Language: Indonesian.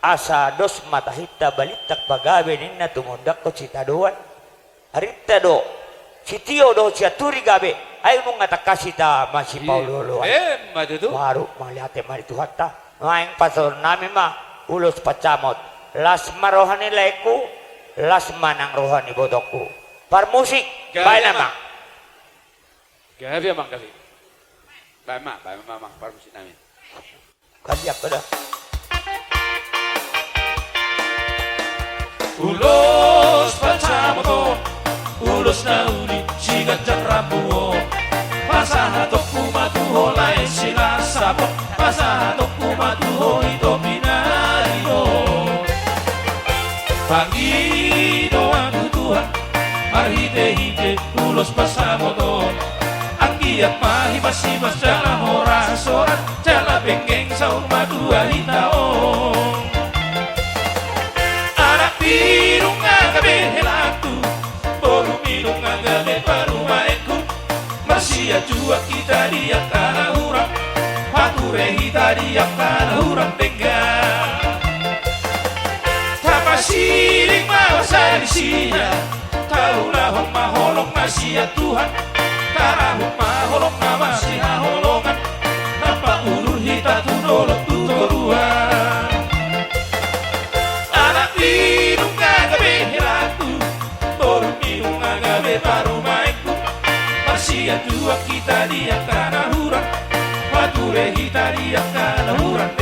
asa dos mata hita balitak pagabe ninna tumundak ko cita doan harita do sitio do ciaturi gabe ayo nung ngatakasita masih Paulo lo madu tu baru maliate mari tuhata maing pasor nami mah ulus pacamot las marohani leku las manang rohani bodokku par musik baik nama gabi amang gabi baik mah par musik nami kaliak pada ulos pacamoto ulos nauni sigajan rambuo pasahatok kumatuho lain sila sapot pasahatok kumatuho ito pinarino Pangido ang Tuhan marhite-hite ulos pasamoto ang giat mahimas-himas jala horas-horas jala bengeng saur madua hitaong Pirung agabe helatu Boru mirung agabe paru maeku Masia jua kita diak tanah hurang Pature hita diak tanah hurang tengah Tapasiring mawasa di siya Taulah hong maholong masia Tuhan Tarahong maholong na masih holongan Napa ulur hita tunolok tutoruan Pirung agabe helatu Boru pirung agabe paru maeku Marsia jua kita diak tanah hurang Pature hita diak tanah hurang